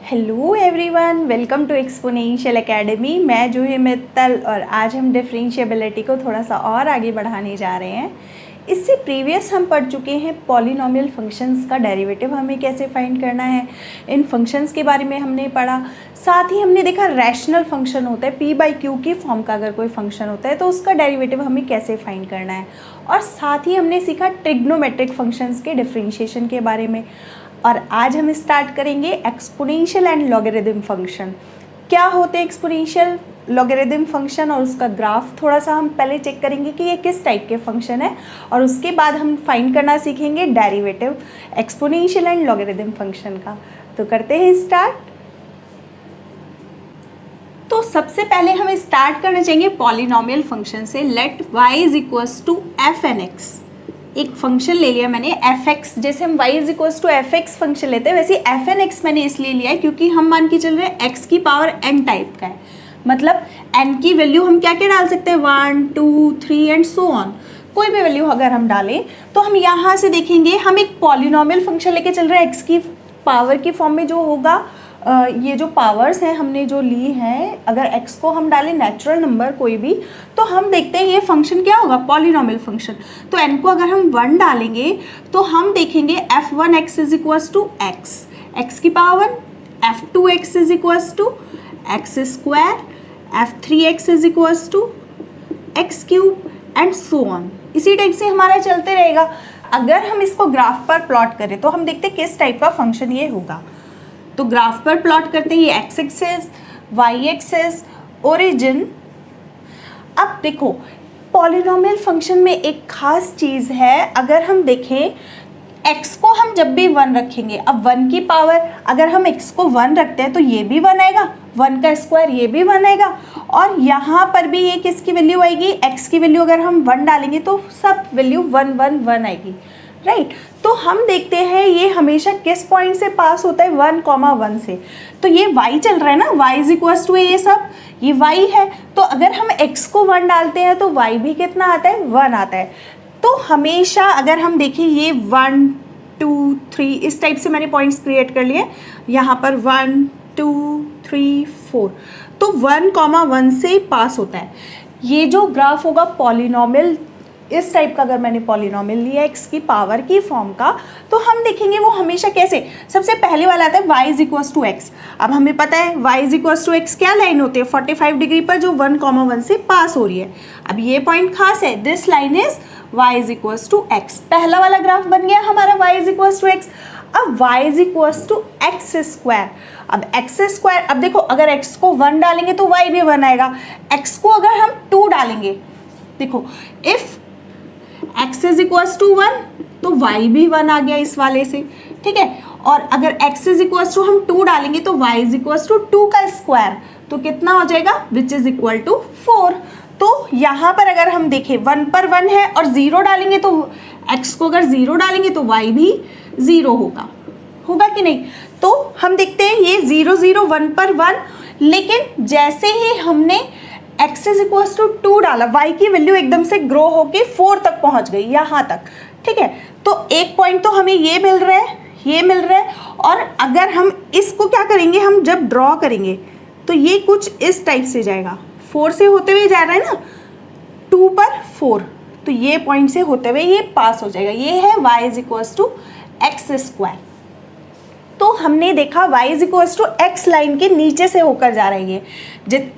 Hello everyone, welcome to Exponential Academy. मैं जूही मित्तल और आज हम डिफरेंशिएबिलिटी को थोड़ा सा और आगे बढ़ाने जा रहे हैं। इससे प्रीवियस हम पढ़ चुके हैं पॉलिनोमियल फंक्शंस का डेरिवेटिव हमें कैसे फाइंड करना है, इन फंक्शंस के बारे में हमने पढ़ा। साथ ही हमने देखा रैशनल फंक्शन होता है p/q की फॉर्म का, अगर कोई फंक्शन होता है तो उसका डेरिवेटिव हमें कैसे फाइंड करना है। और साथ ही हमने सीखा ट्रिग्नोमेट्रिक फंक्शंस के डिफरेंशिएशन के बारे में। और आज हम स्टार्ट करेंगे एक्सपोनेंशियल एंड लॉगरिदम फंक्शन। क्या होते हैं एक्सपोनेंशियल लॉगरिदम फंक्शन और उसका ग्राफ थोड़ा सा हम पहले चेक करेंगे कि ये किस टाइप के फंक्शन है, और उसके बाद हम फाइंड करना सीखेंगे derivative exponential and logarithm function का। तो करते हैं स्टार्ट। तो सबसे पहले हम स्टार्ट करना चाहेंगे पॉलिनोमियल फंक्शन से। Let y is equals to F N X. एक फंक्शन ले लिया मैंने एफ एक्स, जैसे हम y is equals to F X function लेते हैं वैसे एफ एन एक्स मैंने इसलिए लिया है क्योंकि हम मान के चल रहे हैं x की पावर n टाइप का है। मतलब n की वैल्यू हम क्या क्या डाल सकते हैं, 1 2 3 एंड सो ऑन। कोई भी वैल्यू अगर हम डालें तो हम यहाँ से देखेंगे हम एक पॉलिनोमियल फंक्शन लेके चल रहे हैं x की पावर की फॉर्म में जो होगा। ये जो पावर्स हैं हमने जो ली हैं, अगर x को हम डालें नेचुरल नंबर कोई भी, तो हम देखते हैं ये फंक्शन क्या होगा, पॉलिनोमियल फंक्शन। तो n को अगर हम 1 डालेंगे तो हम देखेंगे f1x is equals to x की power, f2x is equals to x square, f3x is equals to x cube and so on. इसी टाइप से हमारा चलते रहेगा। अगर हम इसको ग्राफ पर प्लॉट करें तो हम देखते हैं किस टाइप का फंक्शन ये होगा। तो ग्राफ पर प्लॉट करते हैं, ये X axis, Y axis, origin. अब देखो पॉलिनोमियल फंक्शन में एक खास चीज़ है, अगर हम देखें x को हम जब भी 1 रखेंगे, अब 1 की पावर अगर हम x को 1 रखते हैं तो ये भी 1 आएगा, 1 का स्क्वायर ये भी 1 आएगा, और यहाँ पर भी ये किसकी वैल्यू आएगी, x की वैल्यू अगर हम 1 डालेंगे तो सब वैल्यू 1 1 1 आएगी, राइट। तो हम देखते हैं ये हमेशा किस पॉइंट से पास होता है, 1, 1 से। तो ये y चल रहा है ना, y इज इक्वल्स टू ये सब, ये y है। तो अगर हम x को 1 डालते हैं तो y भी कितना आता है, 1 आता है। तो हमेशा अगर हम देखें ये 1 2 3 इस टाइप से मैंने पॉइंट्स क्रिएट कर लिए, यहाँ पर 1 2 3 4, तो 1, 1 से पास होता है। ये जो ग्राफ होगा पॉलिनोमियल, इस टाइप का अगर मैंने पॉलिनोमियल लिया x की पावर की फॉर्म का, तो हम देखेंगे वो हमेशा कैसे, सबसे पहले वाला आता है y is equals to X. अब हमें पता है y is equals to X क्या लाइन होती है, 45 डिग्री पर जो 1, 1 से पास हो रही है। अब ये पॉइंट खास है, this line is y is equals to X. पहला वाला ग्राफ बन गया हमारा y is equals to X. अब y is equals to X square. अब एक्स स्क्वायर, अब देखो अगर x को 1 डालेंगे तो y भी 1 आएगा, x को अगर हम 2 डालेंगे, देखो if x is equals to 1 तो y भी 1 आ गया इस वाले से, ठीक है। और अगर x इज इक्वल्स टू हम 2 डालेंगे तो y इज इक्वल्स टू 2 का स्क्वायर, तो कितना हो जाएगा, विच इज इक्वल टू 4। तो यहाँ पर अगर हम देखें 1 पर 1 है और 0 डालेंगे तो x को अगर 0 डालेंगे तो y भी 0 होगा कि नहीं। तो हम देखते हैं ये 0 0 1 पर 1, लेकिन जैसे ही हमने x इज इक्वल्स टू 2 डाला, y की वैल्यू एकदम से ग्रो होके 4 तक पहुंच गई, यहाँ तक, ठीक है। तो एक पॉइंट तो हमें ये मिल रहा है, ये मिल रहा है। और अगर हम इसको क्या करेंगे, हम जब ड्रॉ करेंगे तो ये कुछ इस टाइप से जाएगा, 4 से होते हुए जा रहा है ना, 2 पर 4, तो ये पॉइंट से होते हुए ये पास हो जाएगा। ये है y is equals to X square. तो हमने देखा y is equals to X line के नीचे से होकर जा रही है।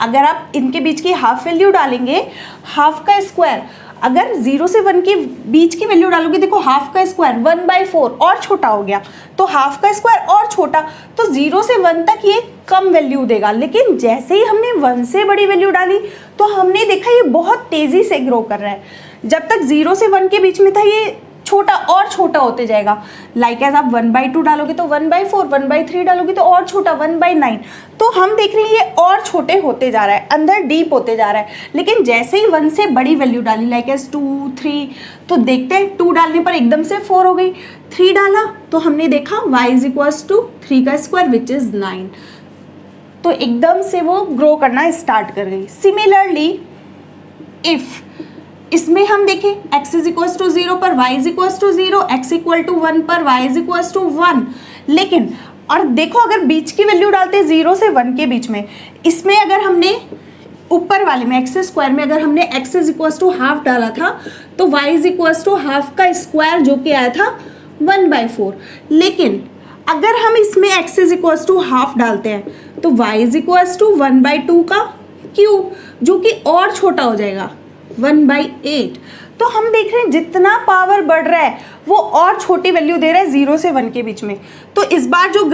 अगर आप इनके बीच की हाफ वैल्यू डालेंगे, हाफ का स्क्वायर, अगर 0 से 1 के बीच की वैल्यू डालोगे, देखो हाफ का स्क्वायर 1/4 और छोटा हो गया, तो हाफ का स्क्वायर और छोटा, तो 0 से 1 तक ये कम वैल्यू देगा। लेकिन जैसे ही हमने 1 से बड़ी वैल्यू डाली तो हमने देखा ये बहुत तेज़ी से ग्रो कर रहा है। जब तक 0 से 1 के बीच में था ये छोटा और छोटा होते जाएगा। लाइक एज आप 1/2 डालोगे तो 1/4, 1/3 डालोगे तो और छोटा 1/9। तो हम देख रहे हैं ये और छोटे होते जा रहा है, अंदर डीप होते जा रहा है। लेकिन जैसे ही 1 से बड़ी वैल्यू डाली, लाइक एज 2 3, तो देखते हैं 2 डालने पर एकदम से 4 हो गई। 3 डाला तो हमने देखा y इज इक्वल्स टू 3 का स्क्वायर विच इज 9, तो एकदम से वो ग्रो करना स्टार्ट कर गई। सिमिलरली इफ इसमें हम देखें x इज इक्वल्स टू 0 पर y is equals to 0, x equal to 1 पर y इज इक्वल्स टू 1, लेकिन और देखो अगर बीच की वैल्यू डालते हैं 0 से 1 के बीच में, इसमें अगर हमने ऊपर वाले में एक्स स्क्वायर में अगर हमने x is equals to half डाला था तो y is equals to half का स्क्वायर जो कि आया था 1/4। लेकिन अगर हम इसमें x is equals to half डालते हैं तो y इज इक्वल्स टू 1/2 का क्यूब जो कि और छोटा हो जाएगा 1/8। तो हम देख रहे हैं जितना पावर बढ़ रहा है वो और छोटी वैल्यू दे रहा है 0 से 1 के बीच में। तो इस बार जो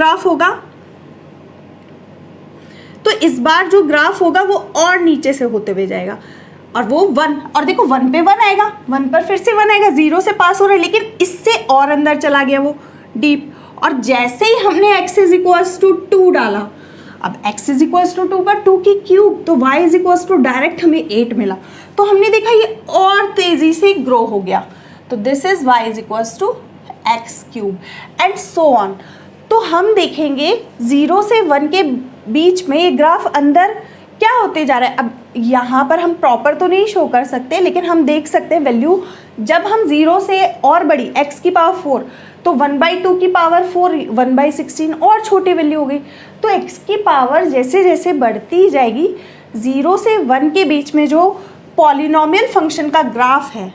ग्राफ होगा वो और नीचे से होते हुए जाएगा और वो 1, और देखो 1 पे 1 आएगा, 1 पर फिर से 1 आएगा, 0 से पास हो रहा है लेकिन इससे और अंदर चला गया वो डीप। और जैसे ही हमने x इज इक्वल्स टू 2 डाला, अब x इज इक्वल्स टू 2 पर 2 की क्यूब तो y is equals to direct हमें 8 मिला। तो हमने देखा ये और तेजी से ग्रो हो गया। तो this is y is equals to X cube and so on. तो हम देखेंगे 0 से 1 के बीच में ये ग्राफ अंदर क्या होते जा रहा है। अब यहाँ पर हम प्रॉपर तो नहीं शो कर सकते लेकिन हम देख सकते हैं वैल्यू जब हम 0 से और बड़ी x की पावर 4 तो 1/2 की पावर 4 1/16 और छोटी वैल्यू हो गई। तो x की पावर जैसे जैसे बढ़ती जाएगी 0 से 1 के बीच में जो पॉलिनोमियल फंक्शन का ग्राफ है,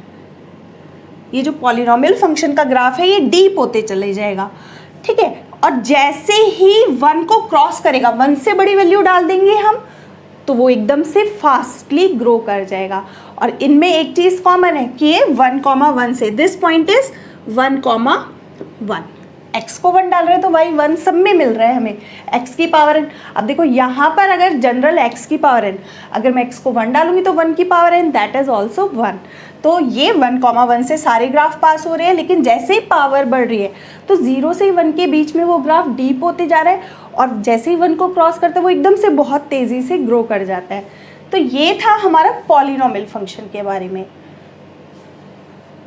ये जो पॉलिनोमियल फंक्शन का ग्राफ है ये डीप होते चले जाएगा, ठीक है। और जैसे ही 1 को क्रॉस करेगा, 1 से बड़ी वैल्यू डाल देंगे हम तो वो एकदम से फास्टली ग्रो कर जाएगा। और इनमें एक चीज़ कॉमन है कि ये 1,1 से, दिस पॉइंट इज 1,1। x को 1 डाल रहे हैं तो y 1 सब में मिल रहा है हमें, x की पावर n। अब देखो यहाँ पर अगर जनरल x की पावर n, अगर मैं x को 1 डालूंगी तो 1 की power n that is also 1। तो ये 1,1 से सारे ग्राफ पास हो रहे हैं लेकिन जैसे ही पावर बढ़ रही है तो 0 से 1 के बीच में वो ग्राफ डीप होते जा रहा है और जैसे ही 1 को क्रॉस करता है वो एकदम से बहुत तेज़ी से ग्रो कर जाता है। तो ये था हमारा पॉलिनोमियल फंक्शन के बारे में।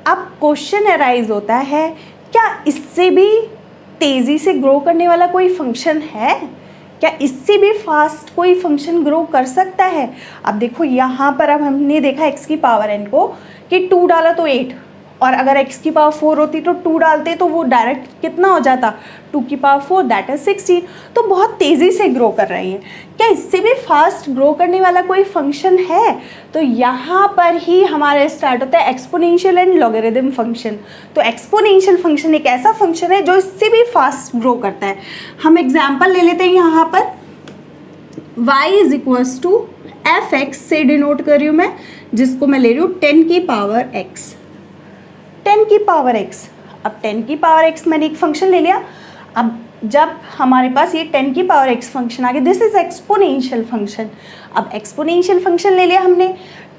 अब क्वेश्चन अराइज होता है क्या इससे भी तेज़ी से ग्रो करने वाला कोई फंक्शन है, क्या इससे भी फास्ट कोई फंक्शन ग्रो कर सकता है। अब देखो यहाँ पर अब हमने देखा x की पावर n को कि 2 डाला तो 8, और अगर x की पावर 4 होती तो 2 डालते तो वो डायरेक्ट कितना हो जाता 2 की पावर 4 दैट इज 16। तो बहुत तेज़ी से ग्रो कर रही है। क्या इससे भी फास्ट ग्रो करने वाला कोई फंक्शन है। तो यहाँ पर ही हमारा स्टार्ट होता है एक्सपोनेंशियल एंड लॉगरिथम फंक्शन। तो एक्सपोनेंशियल फंक्शन एक ऐसा फंक्शन है जो इससे भी फास्ट ग्रो करता है। हम एग्जाम्पल ले लेते हैं यहाँ पर y is equals to F X से डिनोट कर रही हूँ मैं, जिसको मैं ले रही हूँ 10 की पावर x, 10 की पावर x। अब 10 की पावर x मैंने एक फंक्शन ले लिया। अब जब हमारे पास ये 10 की पावर x फंक्शन आ गया, दिस इज एक्सपोनेंशियल फंक्शन। अब एक्सपोनेंशियल फंक्शन ले लिया हमने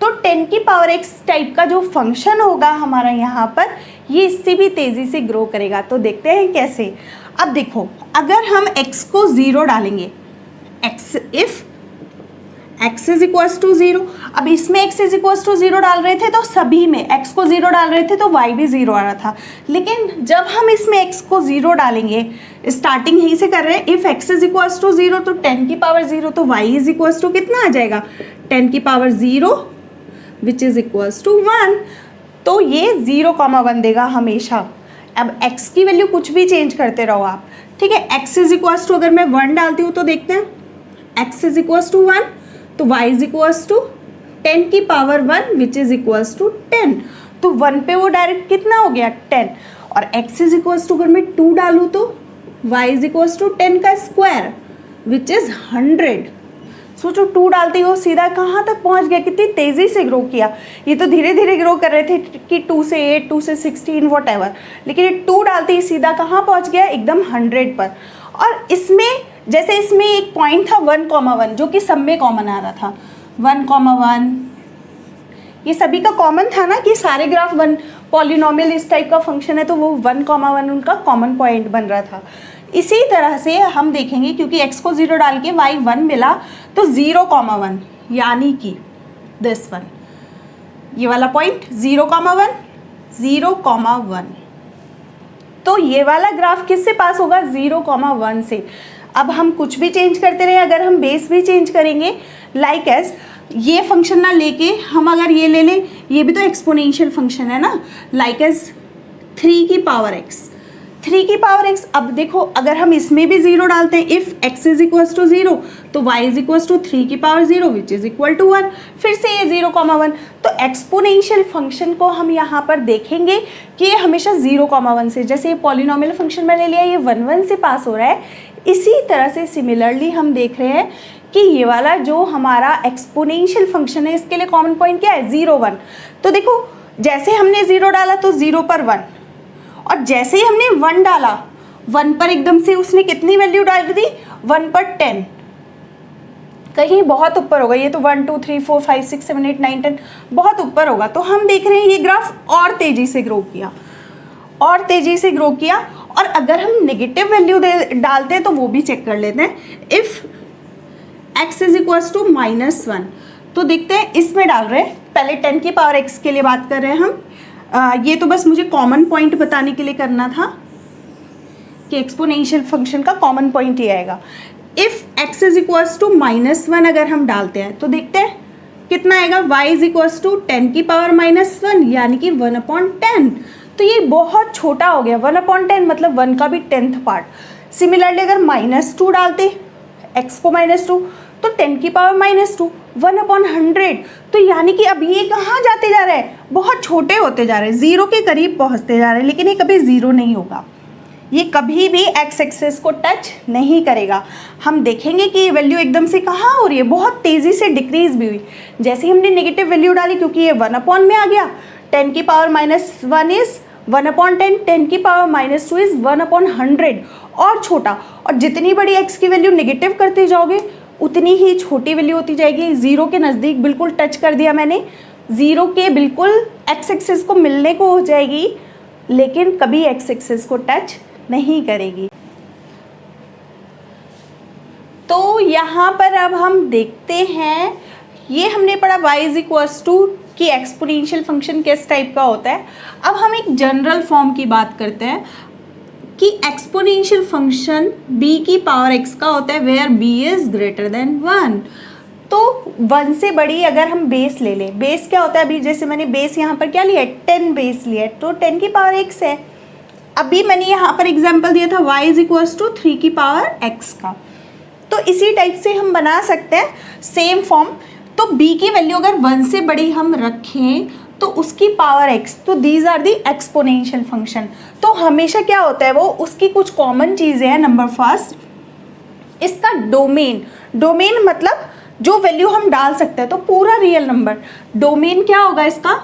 तो 10 की पावर x टाइप का जो फंक्शन होगा हमारा यहाँ पर ये इससे भी तेज़ी से ग्रो करेगा। तो देखते हैं कैसे। अब देखो अगर हम x को 0 डालेंगे, if x is equals to 0, अब इसमें x इज इक्वल्स टू 0 डाल रहे थे तो सभी में x को 0 डाल रहे थे तो y भी 0 आ रहा था। लेकिन जब हम इसमें x को 0 डालेंगे, स्टार्टिंग यहीं से कर रहे हैं, if x is equals to 0 तो 10 की पावर 0 तो y इज इक्वल्स टू कितना आ जाएगा 10 की power 0 which is equals to 1। तो ये 0,1 देगा हमेशा। अब x की वैल्यू कुछ भी चेंज करते रहो आप, ठीक है। x इज इक्वल्स टू अगर मैं 1 डालती हूँ तो देखते हैं x इज इक्वल्स टू 1 तो y इज इक्वल्स टू 10 की power 1 which is equals to 10। तो 1 पे वो डायरेक्ट कितना हो गया 10, और x इज इक्वल्स टू अगर मैं 2 डालूँ तो y इज इक्वल्स टू 10 का स्क्वायर विच इज़ 100। सोचो 2 डालते हो सीधा कहाँ तक पहुँच गया, कितनी तेज़ी से ग्रो किया। ये तो धीरे धीरे ग्रो कर रहे थे कि 2 से 8, 2 से 16 वॉट एवर, लेकिन ये 2 डालते ही सीधा कहाँ पहुँच गया एकदम 100 पर। और इसमें जैसे इसमें एक पॉइंट था 1,1 जो कि सब में कॉमन आ रहा था 1,1, ये सभी का कॉमन था ना कि सारे ग्राफ 1 पॉलिनोमियल इस टाइप का फंक्शन है तो वो 1,1 उनका कॉमन पॉइंट बन रहा था। इसी तरह से हम देखेंगे क्योंकि x को 0 डाल के y 1 मिला तो 0,1 यानी कि दिस वन, ये वाला पॉइंट 0,1 0,1। तो ये वाला ग्राफ किससे पास होगा 0,1 से। अब हम कुछ भी चेंज करते रहे, अगर हम बेस भी चेंज करेंगे लाइक एज ये फंक्शन ना लेके हम अगर ये ले लें, ये भी तो एक्सपोनेंशियल फंक्शन है ना, लाइक एज 3 की पावर x, 3 की पावर x, अब देखो अगर हम इसमें भी 0 डालते हैं, if x is equal to 0 तो y इज इक्वल टू 3 की power 0 which is equal to 1, फिर से ये 0,1। तो एक्सपोनेंशियल फंक्शन को हम यहाँ पर देखेंगे कि ये हमेशा 0,1 से, जैसे ये पॉलिनोमियल फंक्शन मैंने लिया ये 1 से पास हो रहा है, इसी तरह से सिमिलरली हम देख रहे हैं कि ये वाला जो हमारा एक्सपोनेंशियल फंक्शन है इसके लिए कॉमन पॉइंट क्या है, 0, 1। तो देखो जैसे हमने 0 डाला तो 0 पर 1, और जैसे ही हमने 1 डाला 1 पर एकदम से उसने कितनी वैल्यू डाल दी, 1 पर 10, कहीं बहुत ऊपर होगा, ये तो 1 2 3 4 5 6 7 8 9 10 बहुत ऊपर होगा। तो हम देख रहे हैं ये ग्राफ और तेजी से ग्रो किया, और तेजी से ग्रो किया। और अगर हम नेगेटिव वैल्यू डालते हैं तो वो भी चेक कर लेते हैं। If x is equal to -1, तो देखते हैं इसमें डाल रहे हैं, पहले 10 की पावर x के लिए बात कर रहे हैं हम। ये तो बस मुझे कॉमन पॉइंट बताने के लिए करना था कि एक्सपोनेंशियल फंक्शन का कॉमन पॉइंट ये आएगा। If x is equal to -1 अगर हम डालते हैं तो देखते हैं कितना आएगा, y इज इक्वल टू 10 की पावर -1 यानी कि 1/10। तो ये बहुत छोटा हो गया, 1/10 मतलब 1 का भी 10th पार्ट। सिमिलरली अगर -2 डालते x को -2 तो 10 की पावर -2 1/100। तो यानी कि अब ये कहाँ जाते जा रहे हैं, बहुत छोटे होते जा रहे हैं, 0 के करीब पहुँचते जा रहे हैं, लेकिन ये कभी 0 नहीं होगा, ये कभी भी x एक्सेस को टच नहीं करेगा। हम देखेंगे कि ये वैल्यू एकदम से कहाँ हो रही है, बहुत तेज़ी से डिक्रीज भी हुई। जैसे ही हमने नेगेटिव वैल्यू डाली, क्योंकि ये 1 में आ गया, 10 की पावर -1 इज़ 1/10, 10 की पावर -2 इज़ 1/100, और छोटा। और जितनी बड़ी x की वैल्यू नेगेटिव करते जाओगे उतनी ही छोटी वैल्यू होती जाएगी। 0 के नज़दीक बिल्कुल टच कर दिया मैंने, 0 के बिल्कुल x एक्सेस को मिलने को हो जाएगी, लेकिन कभी x एक्सेस को टच नहीं करेगी। तो यहाँ पर अब हम देखते हैं, ये हमने पढ़ा y इज इक्वल टू कि एक्सपोनेंशियल फंक्शन किस टाइप का होता है। अब हम एक जनरल फॉर्म की बात करते हैं कि एक्सपोनेंशियल फंक्शन b की पावर x का होता है where b is greater than 1। तो 1 से बड़ी अगर हम बेस ले लें, बेस क्या होता है, अभी जैसे मैंने बेस यहाँ पर क्या लिया है, 10 बेस लिया है, तो 10 की पावर x है। अभी मैंने यहाँ पर एग्जांपल दिया था y इज इक्वल टू 3 की पावर x का, तो इसी टाइप से हम बना सकते हैं सेम फॉर्म। तो b की वैल्यू अगर 1 से बड़ी हम रखें तो उसकी पावर x, तो these are the exponential function. तो हमेशा क्या होता है, वो उसकी कुछ कॉमन चीज़ें हैं। नंबर फर्स्ट, इसका डोमेन, डोमेन मतलब जो वैल्यू हम डाल सकते हैं, तो पूरा रियल नंबर। डोमेन क्या होगा इसका,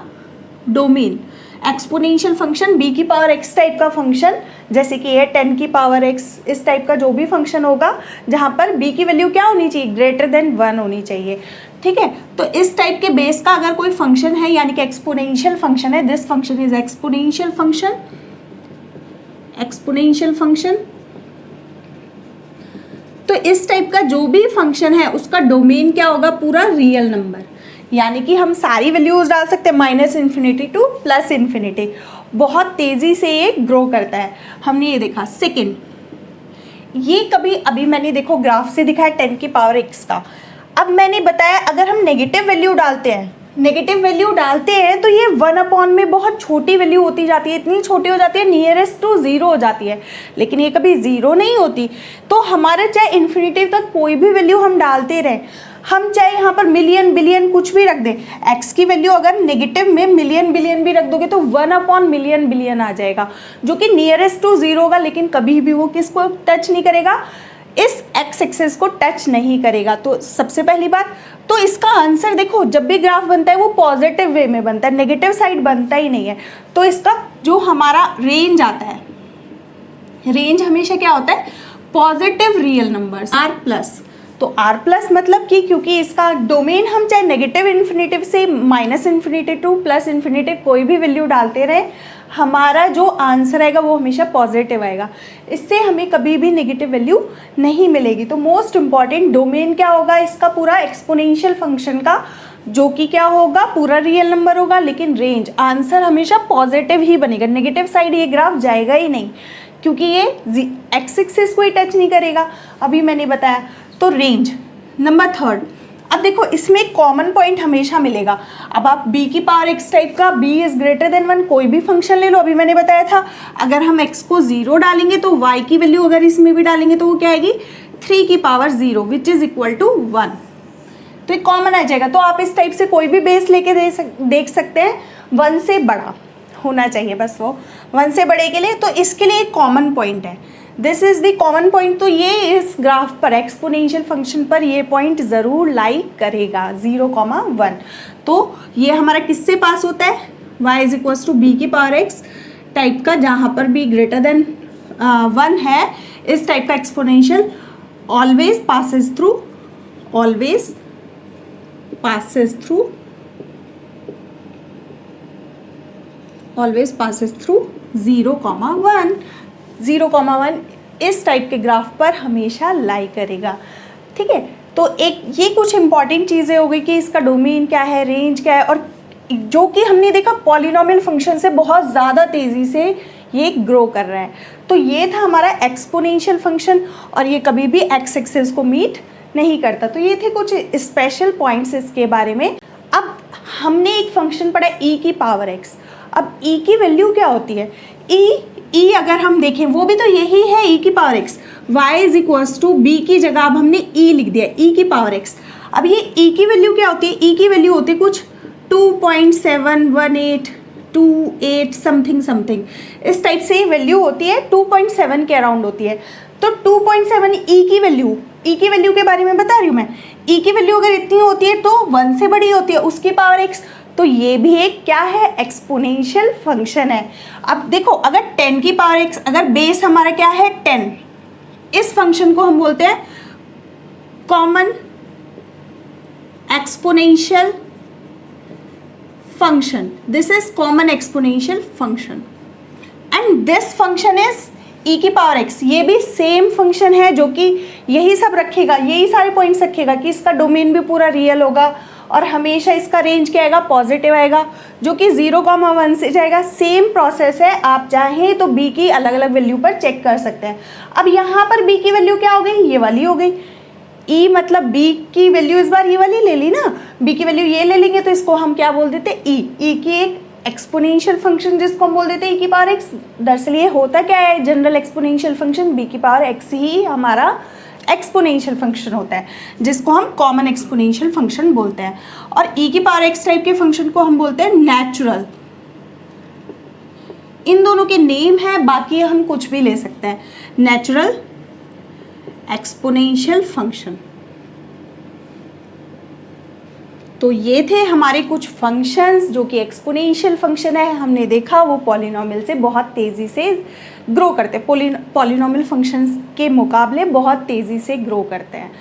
डोमेन एक्सपोनेंशियल फंक्शन b की पावर x टाइप का फंक्शन, जैसे कि ये 10 की पावर x, इस टाइप का जो भी फंक्शन होगा जहाँ पर b की वैल्यू क्या होनी चाहिए, ग्रेटर देन 1 होनी चाहिए। ठीक है, तो इस टाइप के बेस का अगर कोई फंक्शन है यानी कि एक्सपोनेंशियल फंक्शन है, this function is exponential function, exponential function. तो इस टाइप का जो भी फंक्शन है उसका डोमेन क्या होगा, पूरा रियल नंबर, यानी कि हम सारी वैल्यूज डाल सकते हैं -∞ टू +∞। बहुत तेज़ी से ये ग्रो करता है। हमने ये देखा। सेकेंड, ये कभी अभी मैंने देखो ग्राफ से दिखाया 10 की पावर x का। अब मैंने बताया अगर हम नेगेटिव वैल्यू डालते हैं, नेगेटिव वैल्यू डालते हैं तो ये 1 में बहुत छोटी वैल्यू होती जाती है, इतनी छोटी हो जाती है नियरेस्ट टू 0 हो जाती है, लेकिन ये कभी 0 नहीं होती। तो हमारे चाहे इन्फिनिटी तक कोई भी वैल्यू हम डालते रहें, हम चाहे यहाँ पर मिलियन बिलियन कुछ भी रख दें, x की वैल्यू अगर नेगेटिव में मिलियन बिलियन भी रख दोगे तो 1/मिलियन बिलियन आ जाएगा, जो कि नियरेस्ट टू 0 होगा, लेकिन कभी भी वो किसको टच नहीं करेगा, इस x एक्सेस को टच नहीं करेगा। तो सबसे पहली बात, तो इसका आंसर देखो, जब भी ग्राफ बनता है वो पॉजिटिव वे में बनता है, नेगेटिव साइड बनता ही नहीं है। तो इसका जो हमारा रेंज आता है, रेंज हमेशा क्या होता है, पॉजिटिव रियल नंबर्स r+। तो r+ मतलब कि क्योंकि इसका डोमेन हम चाहे नेगेटिव इन्फिनिटिव से -∞ टू +∞ कोई भी वैल्यू डालते रहे, हमारा जो आंसर आएगा वो हमेशा पॉजिटिव आएगा, इससे हमें कभी भी नेगेटिव वैल्यू नहीं मिलेगी। तो मोस्ट इम्पॉर्टेंट डोमेन क्या होगा इसका, पूरा एक्सपोनेंशियल फंक्शन का, जो कि क्या होगा, पूरा रियल नंबर होगा, लेकिन रेंज आंसर हमेशा पॉजिटिव ही बनेगा, नेगेटिव साइड ये ग्राफ जाएगा ही नहीं, क्योंकि ये x एक्सिस को ही टच नहीं करेगा, अभी मैंने बताया। तो रेंज। नंबर थर्ड, अब देखो इसमें एक कॉमन पॉइंट हमेशा मिलेगा। अब आप b की पावर x टाइप का b इज ग्रेटर देन 1 कोई भी फंक्शन ले लो, अभी मैंने बताया था अगर हम x को 0 डालेंगे तो y की वैल्यू अगर इसमें भी डालेंगे तो वो क्या आएगी 3 की power 0 which is equal to 1। तो एक कॉमन आ जाएगा। तो आप इस टाइप से कोई भी बेस लेके देख सकते हैं, 1 से बड़ा होना चाहिए बस, वो 1 से बड़े के लिए। तो इसके लिए एक कॉमन पॉइंट है, this is the common point. तो ये इस ग्राफ पर एक्सपोनेंशियल फंक्शन पर ये पॉइंट ज़रूर लाई करेगा 0,1। तो ये हमारा किससे पास होता है, y is equals to B की पावर x टाइप का, जहाँ पर b ग्रेटर देन 1 है। इस टाइप का एक्सपोनेंशियल ऑलवेज पासेस थ्रू 0,1। 0,1 इस टाइप के ग्राफ पर हमेशा लाई करेगा, ठीक है। तो एक ये कुछ इंपॉर्टेंट चीज़ें हो गई कि इसका डोमेन क्या है, रेंज क्या है, और जो कि हमने देखा पॉलिनोमियल फंक्शन से बहुत ज़्यादा तेज़ी से ये ग्रो कर रहा है। तो ये था हमारा एक्सपोनेंशियल फंक्शन, और ये कभी भी एक्स एक्सिस को मीट नहीं करता। तो ये थे कुछ स्पेशल पॉइंट्स इसके बारे में। अब हमने एक फंक्शन पढ़ा e की पावर x। अब e की वैल्यू क्या होती है, e अगर हम देखें वो भी तो यही है e की power x। y is equals to b की जगह अब हमने e लिख दिया, e की पावर x। अब ये e की वैल्यू क्या होती है, e की वैल्यू होती है कुछ 2.71828 समथिंग इस टाइप से वैल्यू होती है, 2.7 के अराउंड होती है। तो 2.7 e की वैल्यू के बारे में बता रही हूँ मैं। e की वैल्यू अगर इतनी होती है तो 1 से बड़ी होती है उसकी पावर x। तो ये भी एक क्या है, एक्सपोनेंशियल फंक्शन है। अब देखो अगर 10 की पावर x, अगर बेस हमारा क्या है 10, इस फंक्शन को हम बोलते हैं common exponential function. This is common exponential function and this function is e की पावर x। ये भी सेम फंक्शन है जो कि यही सब रखेगा, यही सारे पॉइंट्स रखेगा कि इसका डोमेन भी पूरा रियल होगा और हमेशा इसका रेंज क्या आएगा, पॉजिटिव आएगा, जो कि 0,1 से जाएगा। सेम प्रोसेस है, आप चाहें तो b की अलग अलग वैल्यू पर चेक कर सकते हैं। अब यहाँ पर b की वैल्यू क्या हो गई, ये वाली हो गई। e मतलब b की वैल्यू इस बार ये वाली ले ली ना, b की वैल्यू ये ले लेंगे तो इसको हम क्या बोल देते e की एक एक्सपोनेंशियल फंक्शन जिसको हम बोल देते हैं e की पावर x। दरअसल ये होता क्या है, जनरल एक्सपोनेंशियल फंक्शन b की पावर x ही हमारा एक्सपोनेंशियल फंक्शन होता है, जिसको हम कॉमन एक्सपोनेंशियल फंक्शन बोलते हैं। और e की पावर x टाइप के फंक्शन को हम बोलते हैं नेचुरल। इन दोनों के नेम है, बाकी हम कुछ भी ले सकते हैं। Natural exponential function. तो ये थे हमारे कुछ फंक्शंस जो कि एक्सपोनेंशियल फंक्शन है। हमने देखा वो पॉलिनोमियल से बहुत तेज़ी से ग्रो करते हैं, पॉलिनोमियल फंक्शंस के मुकाबले बहुत तेज़ी से ग्रो करते हैं।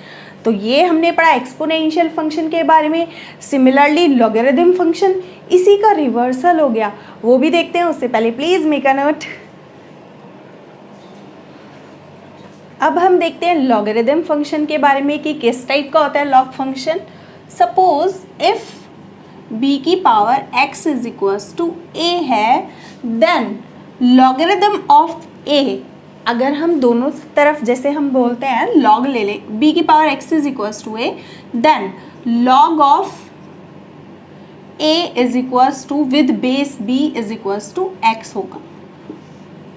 तो ये हमने पढ़ा एक्सपोनेंशियल फंक्शन के बारे में। सिमिलरली लॉगरिथम फंक्शन, इसी का रिवर्सल हो गया, वो भी देखते हैं। उससे पहले प्लीज़ मेक अ नोट। अब हम देखते हैं लॉगरिथम फंक्शन के बारे में कि किस टाइप का होता है log function. Suppose if b की power x is equals to a है, देन लॉगरिथम ऑफ a, अगर हम दोनों तरफ जैसे हम बोलते हैं लॉग ले लें, b की power x is equals to a, then log of a is equals to with base b is equals to x होगा।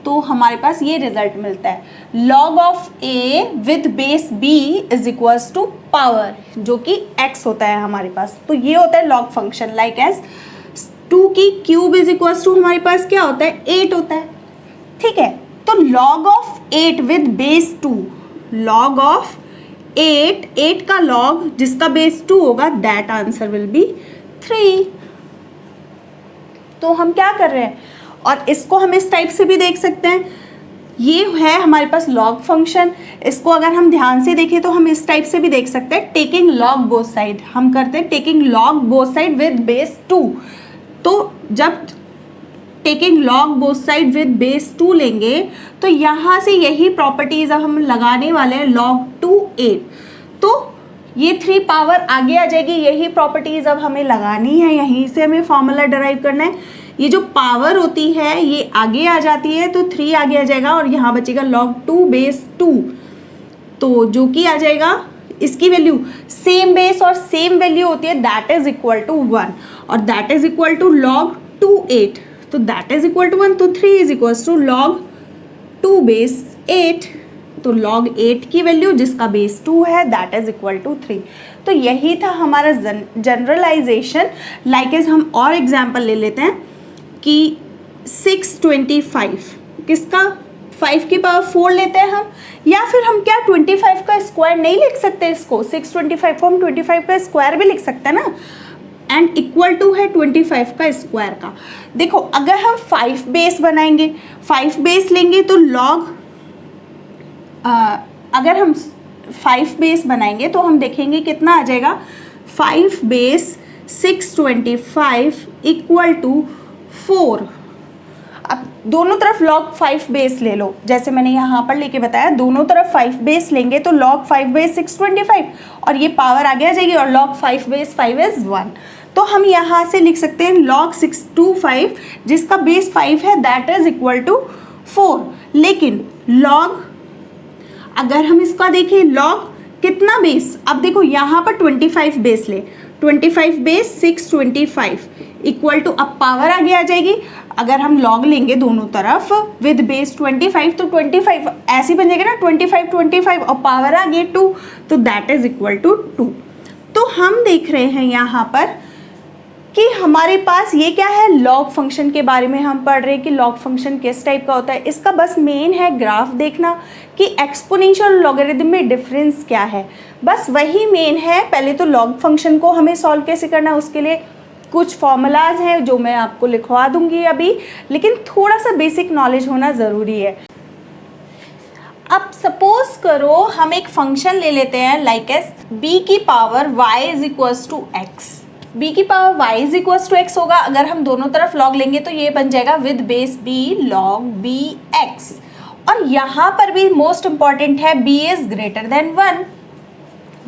तो हमारे पास ये रिजल्ट मिलता है, log of a with base b is equals to power, जो कि x होता है हमारे पास। तो ये होता है लॉग फंक्शन। लाइक एज 2 की क्यूब इज इक्वल्स टू हमारे पास क्या होता है, 8 होता है, ठीक है। तो log of 8 with base 2, log of 8 का लॉग जिसका बेस 2 होगा, दैट आंसर विल बी 3। तो हम क्या कर रहे हैं, और इसको हम इस टाइप से भी देख सकते हैं। ये है हमारे पास लॉग फंक्शन। इसको अगर हम ध्यान से देखें तो हम इस टाइप से भी देख सकते हैं, टेकिंग लॉग बोथ साइड। हम करते हैं taking log both side with base 2। तो जब taking log both side with base 2 लेंगे तो यहाँ से यही प्रॉपर्टीज अब हम लगाने वाले हैं, log 2 8। तो ये 3 पावर आगे आ जाएगी, यही प्रॉपर्टीज अब हमें लगानी है, यहीं से हमें फॉर्मूला डराइव करना है। ये जो पावर होती है ये आगे आ जाती है, तो 3 आगे आ जाएगा और यहाँ बचेगा log 2 बेस 2, तो जो कि आ जाएगा इसकी वैल्यू सेम बेस और सेम वैल्यू होती है, दैट इज इक्वल टू 1 और that is equal to log 2 8, तो दैट इज इक्वल टू 1, तो 3 is equal to log 2 base 8, तो log 8 की वैल्यू जिसका बेस 2 है दैट इज इक्वल टू 3। तो यही था हमारा जनरलाइजेशन। लाइक हम और एग्जाम्पल ले लेते हैं कि 625 किसका 5 की पावर 4 लेते हैं हम, या फिर हम क्या 25 का स्क्वायर नहीं लिख सकते इसको, 625 को हम 25 का स्क्वायर भी लिख सकते हैं ना, एंड इक्वल टू है 25 का स्क्वायर का। देखो अगर हम 5 बेस बनाएंगे, 5 बेस लेंगे तो log अगर हम 5 बेस बनाएंगे तो हम देखेंगे कितना आ जाएगा, 5 बेस 625 इक्वल टू 4। अब दोनों तरफ log 5 बेस ले लो, जैसे मैंने यहाँ पर लेके बताया, दोनों तरफ 5 बेस लेंगे तो log 5 बेस 625 और ये पावर आगे आ जाएगी और log 5 बेस 5 इज 1। तो हम यहाँ से लिख सकते हैं log 625 जिसका बेस 5 है दैट इज इक्वल टू 4। लेकिन log अगर हम इसका देखें log कितना बेस, अब देखो यहाँ पर 25 बेस ले, 25 बेस 625 इक्वल टू, अब पावर आगे आ जाएगी, अगर हम log लेंगे दोनों तरफ विद बेस 25 तो 25 ऐसे बन जाएगा ना, 25 और पावर आ गई 2 तो दैट इज इक्वल टू 2। तो हम देख रहे हैं यहाँ पर कि हमारे पास ये क्या है, log फंक्शन के बारे में हम पढ़ रहे हैं कि log फंक्शन किस टाइप का होता है। इसका बस मेन है ग्राफ देखना कि एक्सपोनेंशियल और लॉगरिथम में डिफरेंस क्या है, बस वही मेन है। पहले तो log फंक्शन को हमें सॉल्व कैसे करना है उसके लिए कुछ फॉर्मूलाज हैं जो मैं आपको लिखवा दूंगी अभी, लेकिन थोड़ा सा बेसिक नॉलेज होना ज़रूरी है। अब सपोज करो हम एक फंक्शन ले लेते हैं लाइक एस b की power y is equals to x, b की power y is equals to x होगा, अगर हम दोनों तरफ log लेंगे तो ये बन जाएगा with base b log bx। और यहाँ पर भी मोस्ट इंपॉर्टेंट है b इज ग्रेटर देन 1,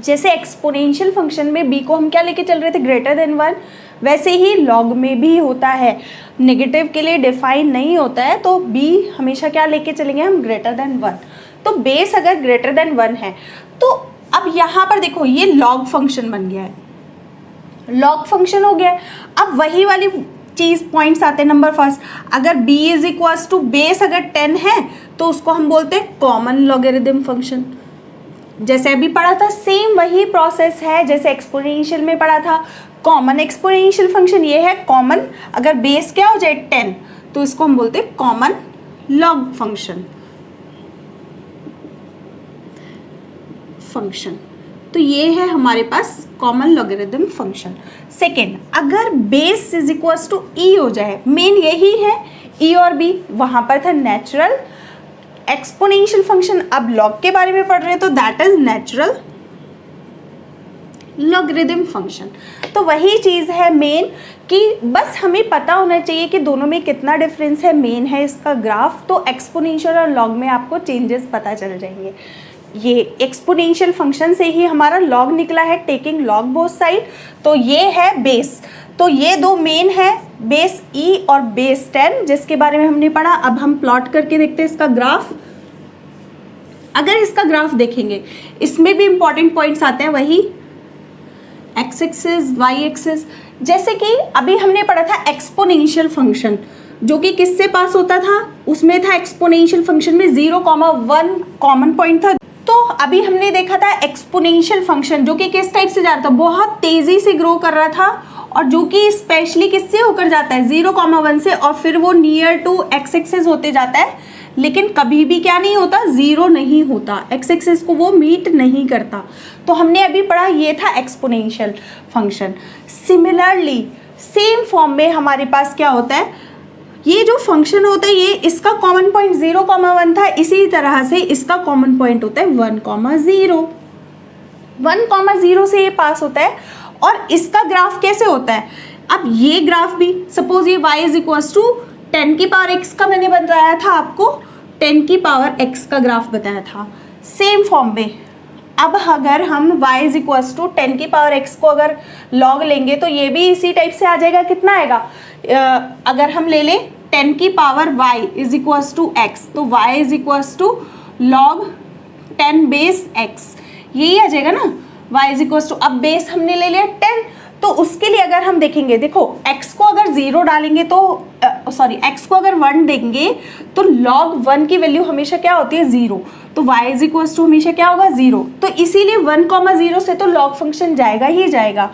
जैसे एक्सपोनेंशियल फंक्शन में b को हम क्या लेके चल रहे थे, ग्रेटर देन 1, वैसे ही log में भी होता है, नेगेटिव के लिए डिफाइन नहीं होता है, तो b हमेशा क्या लेके चलेंगे हम, ग्रेटर देन 1। तो बेस अगर ग्रेटर देन 1 है तो अब यहाँ पर देखो ये log फंक्शन बन गया है, log फंक्शन हो गया है। अब वही वाली चीज़ पॉइंट्स आते हैं, नंबर फर्स्ट, अगर b is equals to base अगर 10 है तो उसको हम बोलते हैं कॉमन लॉगरिथम फंक्शन। जैसे अभी पढ़ा था सेम वही प्रोसेस है जैसे एक्सपोनेंशियल में पढ़ा था, कॉमन एक्सपोनेंशियल फंक्शन ये है कॉमन, अगर बेस क्या हो जाए 10 तो इसको हम बोलते हैं कॉमन लॉग फंक्शन। तो ये है हमारे पास कॉमन लॉगरिथम फंक्शन। सेकेंड, अगर बेस इज इक्वल्स टू ई हो जाए, मेन यही है ई और बी, वहां पर था नेचुरल एक्सपोनेंशियल फंक्शन, अब लॉग के बारे में पढ़ रहे हैं तो that is natural logarithm function. तो वही चीज़ है मेन कि बस हमें पता होना चाहिए कि दोनों में कितना डिफरेंस है, मेन है इसका ग्राफ, तो एक्सपोनेंशियल और लॉग में आपको चेंजेस पता चल जाएंगे। ये एक्सपोनेंशियल फंक्शन से ही हमारा लॉग निकला है, टेकिंग लॉग बोथ साइड, तो ये है बेस। तो ये दो मेन है, बेस ई और बेस 10, जिसके बारे में हमने पढ़ा। अब हम प्लॉट करके देखते हैं इसका ग्राफ। अगर इसका ग्राफ देखेंगे इसमें भी इंपॉर्टेंट पॉइंट्स आते हैं, वही एक्स एक्सिस वाई एक्सिस। जैसे कि अभी हमने पढ़ा था एक्सपोनेंशियल फंक्शन, जो कि किससे पास होता था, उसमें था एक्सपोनेंशियल फंक्शन में 0,1 कॉमन पॉइंट था। तो अभी हमने देखा था एक्सपोनेंशियल फंक्शन जो कि किस टाइप से जा रहा था, बहुत तेजी से ग्रो कर रहा था, और जो कि स्पेशली किससे होकर जाता है 0,1 से, और फिर वो नियर टू एक्स एक्सिस होते जाता है, लेकिन कभी भी क्या नहीं होता, जीरो नहीं होता, एक्स एक्सिस को वो मीट नहीं करता। तो हमने अभी पढ़ा ये था exponential function. Similarly same form में हमारे पास क्या होता है, ये जो फंक्शन होता है ये इसका कॉमन पॉइंट 0,1 था, इसी तरह से इसका कॉमन पॉइंट होता है 1,0। 1,0 से ये पास होता है, और इसका ग्राफ कैसे होता है, अब ये ग्राफ भी सपोज ये y इज इक्वल्स टू 10 की पावर x का मैंने बताया था आपको, 10 की पावर x का ग्राफ बताया था सेम फॉर्म में। अब अगर हम y इज इक्वल्स टू 10 की पावर x को अगर log लेंगे तो ये भी इसी टाइप से आ जाएगा। कितना आएगा, अगर हम ले लें 10 की power y is equals to x, तो y is equals to log 10 base x, यही आ जाएगा ना, y इज इक्वल टू, अब बेस हमने ले लिया 10, तो उसके लिए अगर हम देखेंगे, देखो x को अगर 0 डालेंगे तो सॉरी x को अगर 1 देंगे तो log 1 की वैल्यू हमेशा क्या होती है 0, तो y इज इक्वल टू हमेशा क्या होगा 0, तो इसीलिए 1,0 से तो log फंक्शन जाएगा ही जाएगा,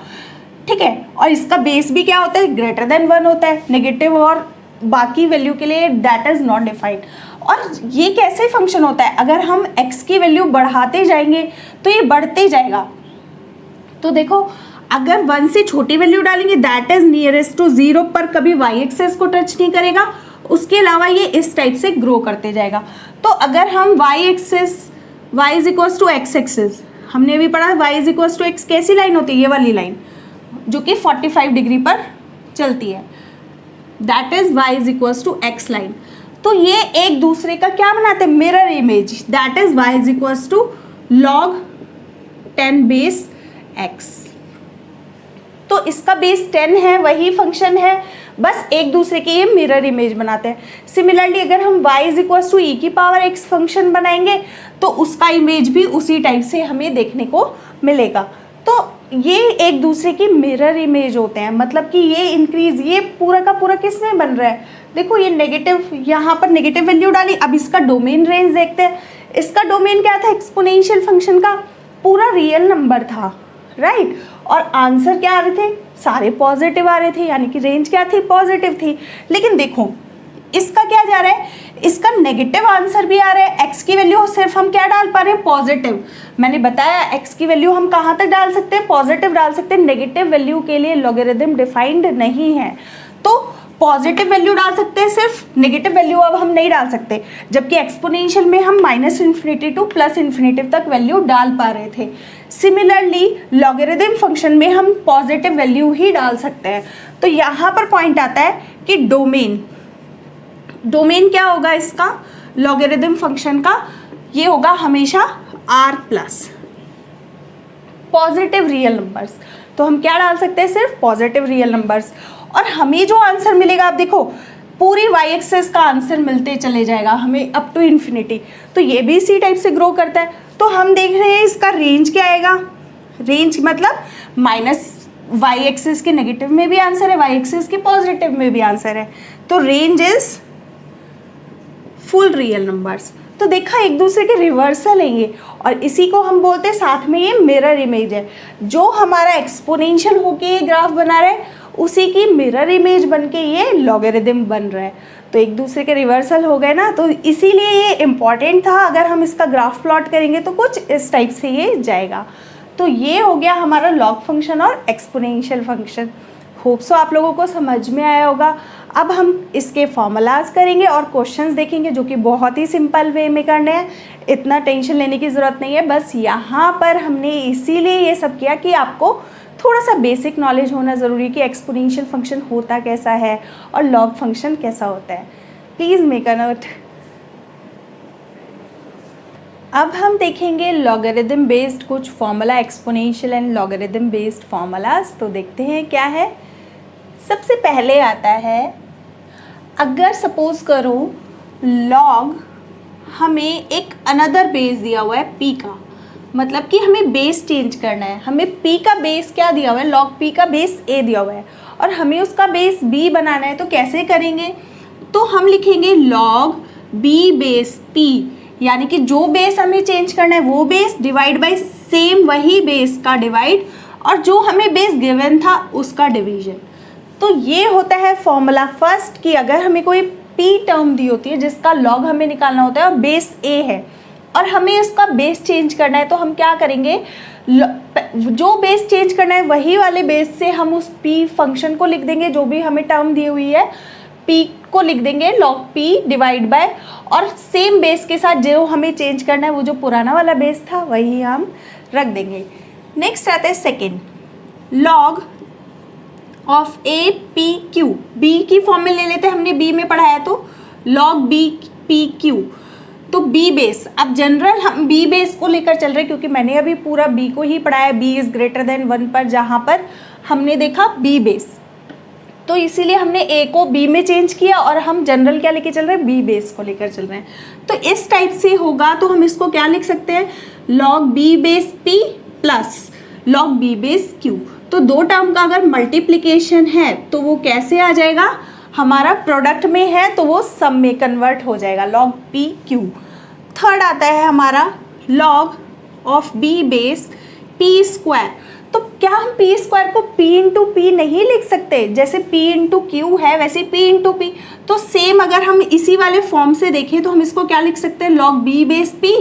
ठीक है। और इसका बेस भी क्या होता है, ग्रेटर देन 1 होता है, नेगेटिव और बाकी वैल्यू के लिए दैट इज नॉट डिफाइंड। और ये कैसे फंक्शन होता है, अगर हम x की वैल्यू बढ़ाते जाएंगे तो ये बढ़ते जाएगा। तो देखो अगर 1 से छोटी वैल्यू डालेंगे दैट इज नियरेस्ट टू 0 पर कभी y एक्सेस को टच नहीं करेगा, उसके अलावा ये इस टाइप से ग्रो करते जाएगा। तो अगर हम y axis y is equal to x axis, हमने अभी पढ़ा y is equal to x कैसी लाइन होती है, ये वाली लाइन जो कि 45 डिग्री पर चलती है, that is y is equal to x line. तो ये एक दूसरे का क्या बनाते हैं, mirror image, that is y is equal to log 10 base x। तो इसका बेस 10 है, वही फंक्शन है, बस एक दूसरे के ये मिरर इमेज बनाते हैं। सिमिलरली अगर हम y इज इक्वल टू ई की पावर x फंक्शन बनाएंगे तो उसका इमेज भी उसी टाइप से हमें देखने को मिलेगा। तो ये एक दूसरे की मिरर इमेज होते हैं, मतलब कि ये इंक्रीज, ये पूरा का पूरा किस में बन रहा है, देखो ये नेगेटिव, यहाँ पर नेगेटिव वैल्यू डाली। अब इसका डोमेन रेंज देखते हैं, इसका डोमेन क्या था, एक्सपोनेंशियल फंक्शन का पूरा रियल नंबर था, राइट, और आंसर क्या आ रहे थे, सारे पॉजिटिव आ रहे थे, यानी कि रेंज क्या थी, पॉजिटिव थी। लेकिन देखो इसका क्या जा रहा है, इसका नेगेटिव आंसर भी आ रहा है, x की वैल्यू सिर्फ हम क्या डाल पा रहे हैं, पॉजिटिव। मैंने बताया x की वैल्यू हम कहाँ तक डाल सकते हैं, पॉजिटिव डाल सकते हैं, नेगेटिव वैल्यू के लिए लॉगरिथम डिफाइंड नहीं है, तो पॉजिटिव वैल्यू डाल सकते हैं सिर्फ, नेगेटिव वैल्यू अब हम नहीं डाल सकते, जबकि एक्सपोनेंशियल में हम -∞ टू +∞ तक वैल्यू डाल पा रहे थे। सिमिलरली लॉगरिथम फंक्शन में हम पॉजिटिव वैल्यू ही डाल सकते हैं। तो यहाँ पर पॉइंट आता है कि डोमेन क्या होगा इसका, लॉगरिथम फंक्शन का, ये होगा हमेशा r+ पॉजिटिव रियल नंबर्स। तो हम क्या डाल सकते हैं, सिर्फ पॉजिटिव रियल नंबर्स, और हमें जो आंसर मिलेगा, आप देखो पूरी y एक्सेस का आंसर मिलते चले जाएगा हमें अप टू इन्फिनिटी। तो ये भी इसी टाइप से ग्रो करता है। तो हम देख रहे हैं इसका रेंज क्या आएगा, रेंज मतलब y एक्सेस के नेगेटिव में भी आंसर है, y एक्सेस के पॉजिटिव में भी आंसर है, तो range is full real numbers. तो देखा एक दूसरे के रिवर्सल है ये, और इसी को हम बोलते हैं साथ में ये मिरर इमेज है। जो हमारा एक्सपोनेंशियल होके ये ग्राफ बना रहा है उसी की मिरर इमेज बन के ये लॉगरिथम बन रहा है। तो एक दूसरे के रिवर्सल हो गए ना, तो इसीलिए ये इम्पॉर्टेंट था। अगर हम इसका ग्राफ प्लॉट करेंगे तो कुछ इस टाइप से ये जाएगा। तो ये हो गया हमारा लॉग फंक्शन और एक्सपोनेंशियल फंक्शन। होप सो आप लोगों को समझ में आया होगा। अब हम इसके फॉर्मूलाज करेंगे और क्वेश्चंस देखेंगे जो कि बहुत ही सिंपल वे में करने हैं, इतना टेंशन लेने की ज़रूरत नहीं है। बस यहाँ पर हमने इसीलिए ये सब किया कि आपको थोड़ा सा बेसिक नॉलेज होना ज़रूरी है कि एक्सपोनेंशियल फंक्शन होता कैसा है और लॉग फंक्शन कैसा होता है। Please make a note. अब हम देखेंगे लॉगरिथम बेस्ड कुछ formula, exponential and logarithm based formulas. तो देखते हैं क्या है। सबसे पहले आता है, अगर सपोज करो लॉग हमें एक अनदर बेस दिया हुआ है p का, मतलब कि हमें बेस चेंज करना है। हमें p का बेस क्या दिया हुआ है, log p का बेस a दिया हुआ है और हमें उसका बेस b बनाना है। तो कैसे करेंगे, तो हम लिखेंगे log b बेस p, यानी कि जो बेस हमें चेंज करना है वो बेस डिवाइड बाय सेम वही बेस का डिवाइड, और जो हमें बेस गिवन था उसका डिवीजन। तो ये होता है फॉर्मूला फर्स्ट कि अगर हमें कोई p टर्म दी होती है जिसका log हमें निकालना होता है और बेस a है और हमें उसका बेस चेंज करना है, तो हम क्या करेंगे, जो बेस चेंज करना है वही वाले बेस से हम उस p फंक्शन को लिख देंगे, जो भी हमें टर्म दी हुई है p को लिख देंगे log p डिवाइड बाय, और सेम बेस के साथ जो हमें चेंज करना है वो जो पुराना वाला बेस था वही हम रख देंगे। नेक्स्ट आता है second, log of a p q, b की फॉर्म में ले लेते हैं, हमने b में पढ़ाया तो log b p q, तो b बेस। अब जनरल हम b बेस को लेकर चल रहे हैं क्योंकि मैंने अभी पूरा b को ही पढ़ाया, b इज ग्रेटर देन 1 पर, जहाँ पर हमने देखा b बेस। तो इसीलिए हमने ए को बी में चेंज किया और हम जनरल क्या लेके चल रहे हैं, बी बेस को लेकर चल रहे हैं। तो इस टाइप से होगा तो हम इसको क्या लिख सकते हैं, log B base P plus log B base Q. तो दो टर्म का अगर मल्टीप्लिकेशन है तो वो कैसे आ जाएगा, हमारा प्रोडक्ट में है तो वो सम में कन्वर्ट हो जाएगा, लॉग पी क्यू। थर्ड आता है हमारा log of B base P square. तो क्या हम पी स्क्वायर को p इंटू पी नहीं लिख सकते, जैसे p इंटू क्यू है वैसे p इंटू पी। तो सेम अगर हम इसी वाले फॉर्म से देखें तो हम इसको क्या लिख सकते हैं, log B base p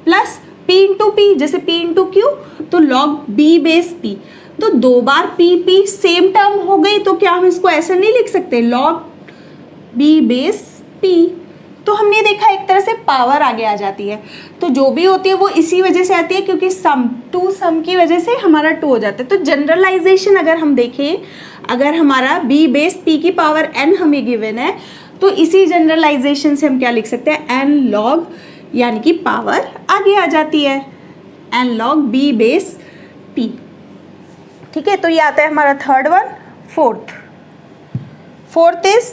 plus p into P, जैसे p इंटू क्यू तो लॉग b बेस p। तो दो बार p सेम टर्म हो गई, तो क्या हम इसको ऐसे नहीं लिख सकते, लॉग b बेस p। तो हमने देखा एक तरह से पावर आगे आ जाती है, तो जो भी होती है वो इसी वजह से आती है क्योंकि सम टू सम की वजह से हमारा टू हो जाता है। तो जनरलाइजेशन अगर हम देखें, अगर हमारा b बेस p की पावर n हमें गिवन है तो इसी जनरलाइजेशन से हम क्या लिख सकते हैं, n लॉग, यानी कि पावर आगे आ जाती है, n log b base p। ठीक है, तो ये आता है हमारा थर्ड वन। फोर्थ इज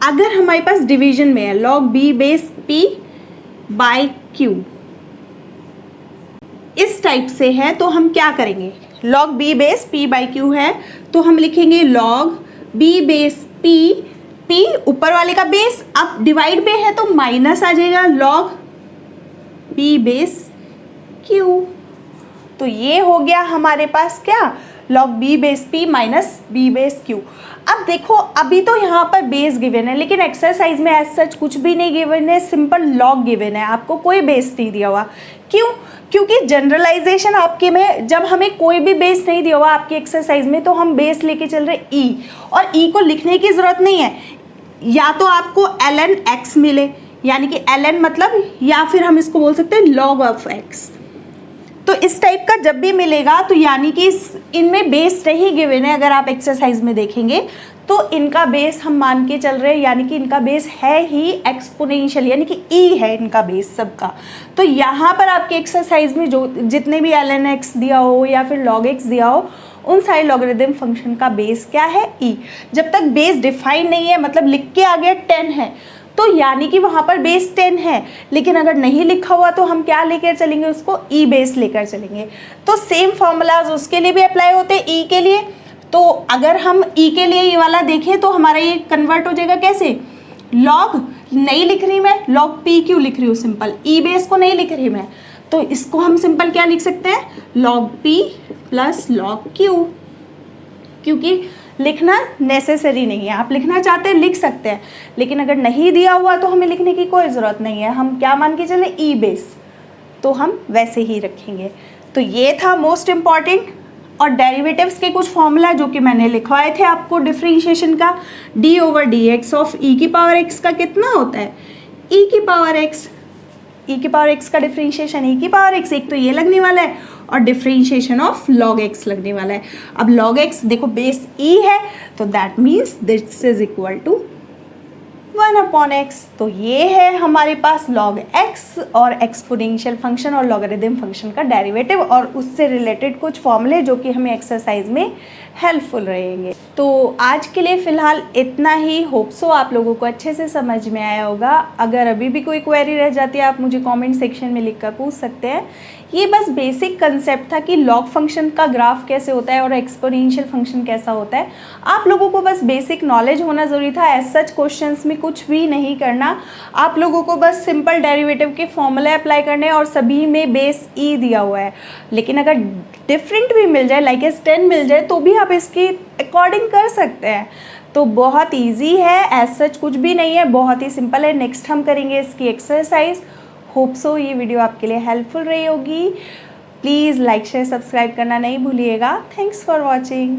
अगर हमारे पास डिवीजन में है log B base p by q, इस टाइप से है तो हम क्या करेंगे, log b base p by q है तो हम लिखेंगे लॉग b बेस p ऊपर वाले का बेस, अब डिवाइड पे है तो माइनस आ जाएगा, लॉग b बेस q। तो ये हो गया हमारे पास क्या, log B base p minus B base q। अब देखो अभी तो यहाँ पर बेस गिवन है लेकिन एक्सरसाइज में एज सच कुछ भी नहीं गिवन है, सिंपल लॉग गिवन है, आपको कोई बेस नहीं दिया हुआ। क्यों, क्योंकि जनरलाइजेशन आपके में जब हमें कोई भी बेस नहीं दिया हुआ आपकी एक्सरसाइज में तो हम बेस लेके चल रहे e, और e को लिखने की ज़रूरत नहीं है, या तो आपको ln x मिले, यानी कि ln मतलब, या फिर हम इसको बोल सकते हैं लॉग ऑफ x। तो इस टाइप का जब भी मिलेगा तो यानी कि इनमें बेस नहीं गिवन है, अगर आप एक्सरसाइज में देखेंगे तो इनका बेस हम मान के चल रहे हैं, यानी कि इनका बेस है ही एक्सपोनेंशियल, यानी कि e है इनका बेस सबका। तो यहाँ पर आपके एक्सरसाइज में जो जितने भी ln x दिया हो या फिर log x दिया हो, उन सारे लॉगरिथम फंक्शन का बेस क्या है, e। जब तक बेस डिफाइन नहीं है, मतलब लिख के आ गया 10 है तो यानी कि वहाँ पर बेस 10 है, लेकिन अगर नहीं लिखा हुआ तो हम क्या लेकर चलेंगे, उसको e बेस लेकर चलेंगे। तो सेम फॉर्मूलाज उसके लिए भी अप्लाई होते हैं e के लिए। तो अगर हम e के लिए ये वाला देखें तो हमारा ये कन्वर्ट हो जाएगा कैसे, लॉग नहीं लिख रही मैं, लॉग p क्यू लिख रही हूँ, सिंपल e बेस को नहीं लिख रही मैं, तो इसको हम सिंपल क्या लिख सकते हैं, log p plus log q। क्योंकि लिखना नेसेसरी नहीं है, आप लिखना चाहते हैं लिख सकते हैं, लेकिन अगर नहीं दिया हुआ तो हमें लिखने की कोई ज़रूरत नहीं है, हम क्या मान के चले, ई बेस, तो हम वैसे ही रखेंगे। तो ये था मोस्ट इम्पॉर्टेंट। और डेरिवेटिव्स के कुछ फॉर्मूला जो कि मैंने लिखवाए थे आपको डिफरेंशिएशन का, d over d x of e की पावर एक्स का कितना होता है, ई की पावर एक्स, ई की पावर एक्स का डिफरेंशिएशन ई की पावर एक्स, एक तो ये लगने वाला है और डिफरेंशिएशन ऑफ लॉग एक्स लगने वाला है। अब लॉग एक्स देखो बेस ई है तो that means this is equal to 1/x। तो ये है हमारे पास log x और एक्सपोनेंशियल फंक्शन और लॉगरिथम फंक्शन का डेरिवेटिव और उससे रिलेटेड कुछ फॉर्मूले जो कि हमें एक्सरसाइज में हेल्पफुल रहेंगे। तो आज के लिए फ़िलहाल इतना ही। होप सो आप लोगों को अच्छे से समझ में आया होगा। अगर अभी भी कोई क्वेरी रह जाती है आप मुझे कमेंट सेक्शन में लिखकर पूछ सकते हैं। ये बस बेसिक कंसेप्ट था कि लॉग फंक्शन का ग्राफ कैसे होता है और एक्सपोनेंशियल फंक्शन कैसा होता है। आप लोगों को बस बेसिक नॉलेज होना ज़रूरी था। एज सच क्वेश्चंस में कुछ भी नहीं करना, आप लोगों को बस सिंपल डेरिवेटिव के फॉर्मूले अप्लाई करने और सभी में बेस ई दिया हुआ है। लेकिन अगर डिफरेंट भी मिल जाए लाइक एस 10 मिल जाए तो भी आप इसकी अकॉर्डिंग कर सकते हैं। तो बहुत ईजी है, एज सच कुछ भी नहीं है, बहुत ही सिंपल है। नेक्स्ट हम करेंगे इसकी एक्सरसाइज। होप सो ये वीडियो आपके लिए हेल्पफुल रही होगी। प्लीज़ लाइक शेयर सब्सक्राइब करना नहीं भूलिएगा। Thanks for watching.